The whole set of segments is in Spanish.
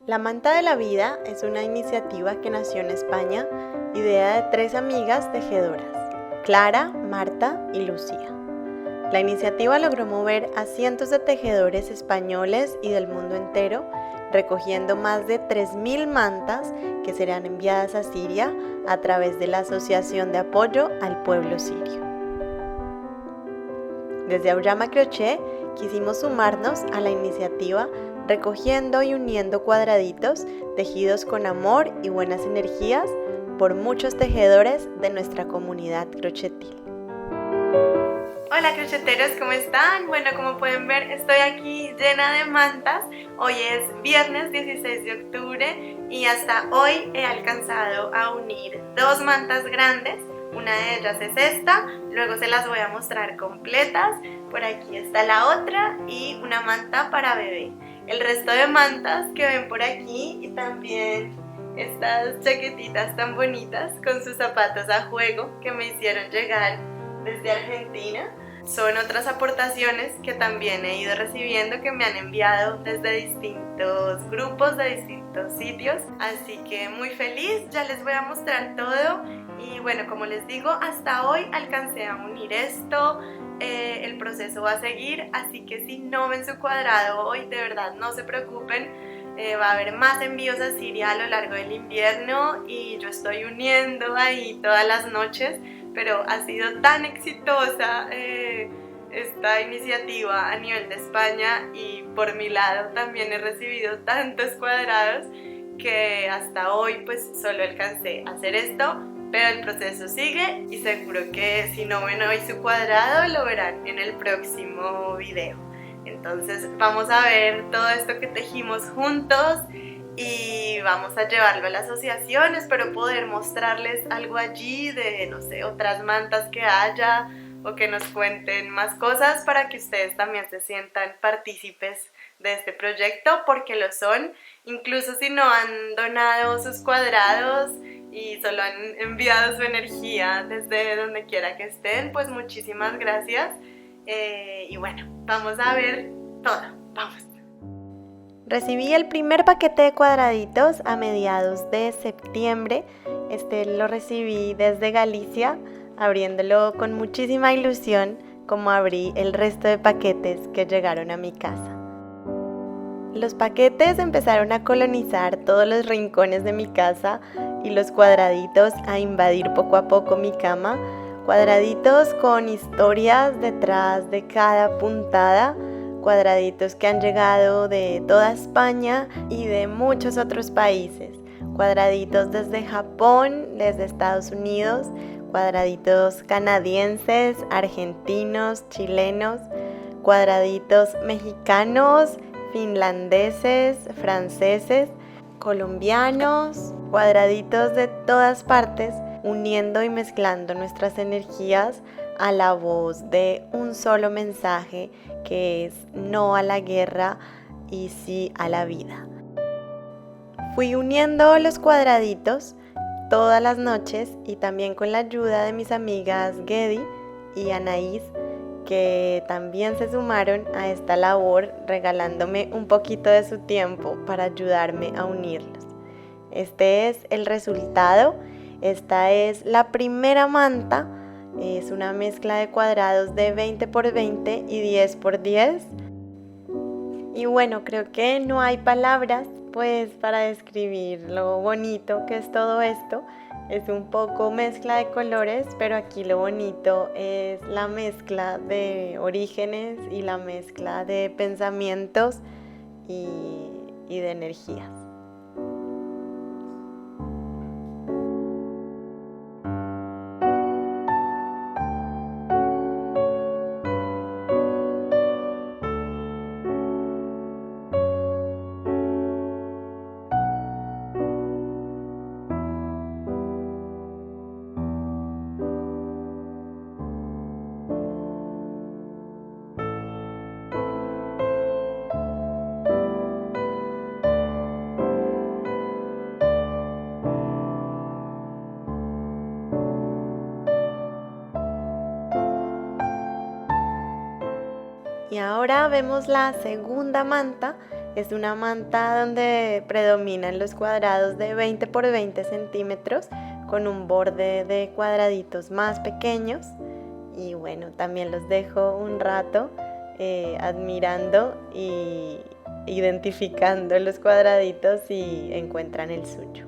La Manta de la Vida es una iniciativa que nació en España, idea de 3 amigas tejedoras, Clara, Marta y Lucía. La iniciativa logró mover a cientos de tejedores españoles y del mundo entero, recogiendo más de 3.000 mantas que serán enviadas a Siria a través de la Asociación de Apoyo al Pueblo Sirio. Desde Auyama Crochet quisimos sumarnos a la iniciativa recogiendo y uniendo cuadraditos tejidos con amor y buenas energías por muchos tejedores de nuestra comunidad crochetil. Hola crocheteros, ¿cómo están? Bueno, como pueden ver, estoy aquí llena de mantas. Hoy es viernes 16 de octubre y hasta hoy he alcanzado a unir 2 mantas grandes. Una de ellas es esta, luego se las voy a mostrar completas. Por aquí está la otra y una manta para bebé. El resto de mantas que ven por aquí y también estas chaquetitas tan bonitas con sus zapatos a juego que me hicieron llegar desde Argentina. Son otras aportaciones que también he ido recibiendo que me han enviado desde distintos grupos, de distintos sitios. Así que muy feliz, ya les voy a mostrar todo. Y bueno, como les digo, hasta hoy alcancé a unir esto. El proceso va a seguir, así que si no ven su cuadrado hoy, de verdad no se preocupen. Va a haber más envíos a Siria a lo largo del invierno y yo estoy uniendo ahí todas las noches. Pero ha sido tan exitosa esta iniciativa a nivel de España y por mi lado también he recibido tantos cuadrados que hasta hoy pues solo alcancé a hacer esto, pero el proceso sigue y seguro que si no ven hoy su cuadrado lo verán en el próximo video. Entonces vamos a ver todo esto que tejimos juntos y vamos a llevarlo a la asociación. Espero poder mostrarles algo allí de, no sé, otras mantas que haya o que nos cuenten más cosas para que ustedes también se sientan partícipes de este proyecto, porque lo son, incluso si no han donado sus cuadrados y solo han enviado su energía desde donde quiera que estén, pues muchísimas gracias. Y bueno, vamos a ver todo, vamos. Recibí el primer paquete de cuadraditos a mediados de septiembre. Este lo recibí desde Galicia, abriéndolo con muchísima ilusión, como abrí el resto de paquetes que llegaron a mi casa. Los paquetes empezaron a colonizar todos los rincones de mi casa y los cuadraditos a invadir poco a poco mi cama. Cuadraditos con historias detrás de cada puntada. Cuadraditos que han llegado de toda España y de muchos otros países. Cuadraditos desde Japón, desde Estados Unidos, cuadraditos canadienses, argentinos, chilenos, cuadraditos mexicanos, finlandeses, franceses, colombianos, cuadraditos de todas partes, uniendo y mezclando nuestras energías a la voz de un solo mensaje que es no a la guerra y sí a la vida. Fui uniendo los cuadraditos todas las noches y también con la ayuda de mis amigas Gedi y Anaís, que también se sumaron a esta labor regalándome un poquito de su tiempo para ayudarme a unirlos. Este es el resultado. Esta es la primera manta. Es una mezcla de cuadrados de 20 por 20 y 10 por 10. Y bueno, creo que no hay palabras pues para describir lo bonito que es todo esto. Es un poco mezcla de colores, pero aquí lo bonito es la mezcla de orígenes y la mezcla de pensamientos y de energías. Y ahora vemos la segunda manta Es una manta donde predominan los cuadrados de 20 por 20 centímetros con un borde de cuadraditos más pequeños. Y bueno, también los dejo un rato admirando y identificando los cuadraditos si encuentran el suyo.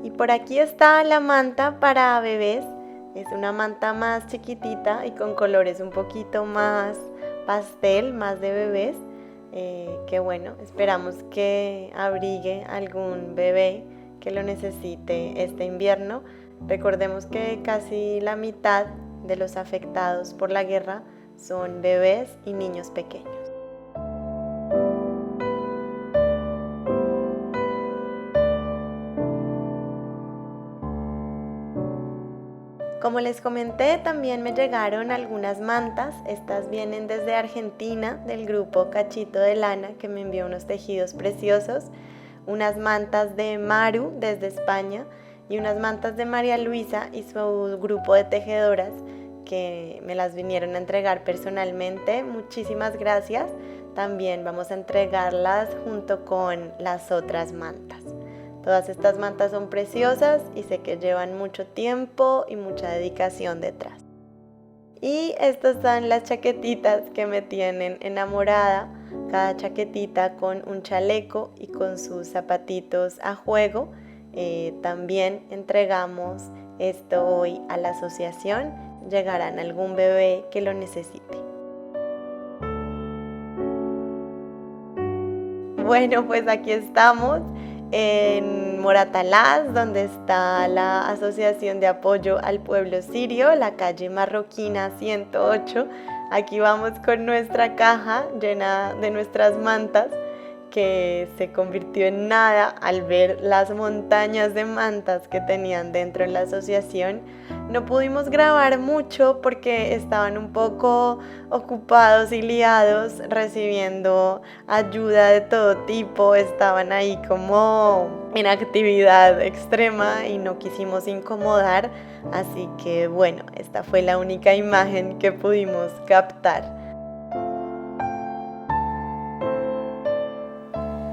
Y por aquí está la manta para bebés. Es una manta más chiquitita y con colores un poquito más pastel, más de bebés. Que bueno, esperamos que abrigue algún bebé que lo necesite este invierno. Recordemos que casi la mitad de los afectados por la guerra son bebés y niños pequeños. Como les comenté, también me llegaron algunas mantas. Estas vienen desde Argentina, del grupo Cachito de Lana, que me envió unos tejidos preciosos. Unas mantas de Maru desde España y unas mantas de María Luisa y su grupo de tejedoras, que me las vinieron a entregar personalmente. Muchísimas gracias. También vamos a entregarlas junto con las otras mantas. Todas estas mantas son preciosas y sé que llevan mucho tiempo y mucha dedicación detrás. Y estas son las chaquetitas que me tienen enamorada. Cada chaquetita con un chaleco y con sus zapatitos a juego. También entregamos esto hoy a la asociación. Llegarán algún bebé que lo necesite. Bueno, pues aquí estamos en Moratalaz, donde está la Asociación de Apoyo al Pueblo Sirio, la calle Marroquina 108. Aquí vamos con nuestra caja llena de nuestras mantas, que se convirtió en nada al ver las montañas de mantas que tenían dentro de la asociación. No pudimos grabar mucho porque estaban un poco ocupados y liados recibiendo ayuda de todo tipo. Estaban ahí como en actividad extrema y no quisimos incomodar. Así que bueno, esta fue la única imagen que pudimos captar.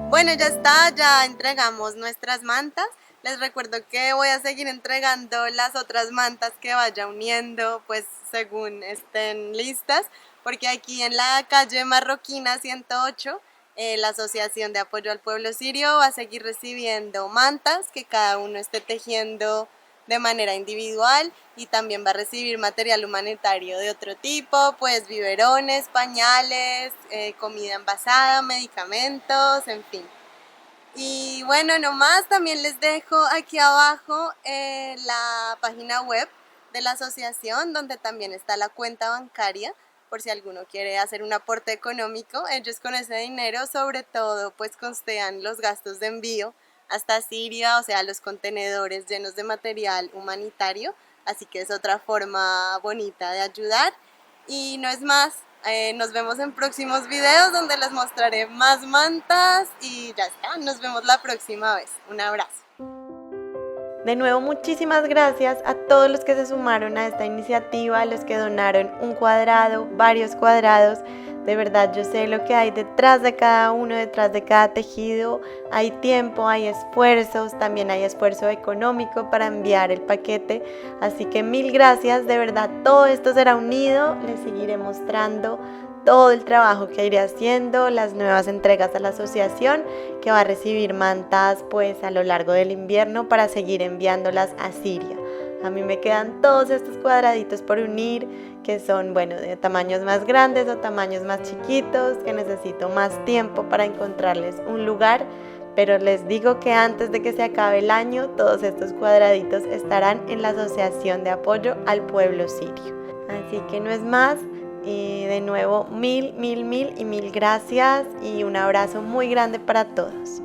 Bueno, ya está, ya entregamos nuestras mantas. Les recuerdo que voy a seguir entregando las otras mantas que vaya uniendo, pues según estén listas, porque aquí en la calle Marroquina 108, la Asociación de Apoyo al Pueblo Sirio va a seguir recibiendo mantas que cada uno esté tejiendo de manera individual, y también va a recibir material humanitario de otro tipo, pues biberones, pañales, comida envasada, medicamentos, en fin. Y bueno, nomás también les dejo aquí abajo la página web de la asociación, donde también está la cuenta bancaria, por si alguno quiere hacer un aporte económico. Ellos con ese dinero sobre todo pues costean los gastos de envío hasta Siria, o sea, los contenedores llenos de material humanitario, así que es otra forma bonita de ayudar. Y no es más, nos vemos en próximos videos donde les mostraré más mantas y ya está, nos vemos la próxima vez. Un abrazo. De nuevo, muchísimas gracias a todos los que se sumaron a esta iniciativa, a los que donaron un cuadrado, varios cuadrados. De verdad, yo sé lo que hay detrás de cada uno, detrás de cada tejido. Hay tiempo, hay esfuerzos, también hay esfuerzo económico para enviar el paquete. Así que mil gracias, de verdad, todo esto será unido. Les seguiré mostrando todo el trabajo que iré haciendo, las nuevas entregas a la asociación, que va a recibir mantas pues a lo largo del invierno para seguir enviándolas a Siria. A mí me quedan todos estos cuadraditos por unir, que son, bueno, de tamaños más grandes o tamaños más chiquitos, que necesito más tiempo para encontrarles un lugar, pero les digo que antes de que se acabe el año, todos estos cuadraditos estarán en la Asociación de Apoyo al Pueblo Sirio. Así que no es más, de nuevo mil gracias y un abrazo muy grande para todos.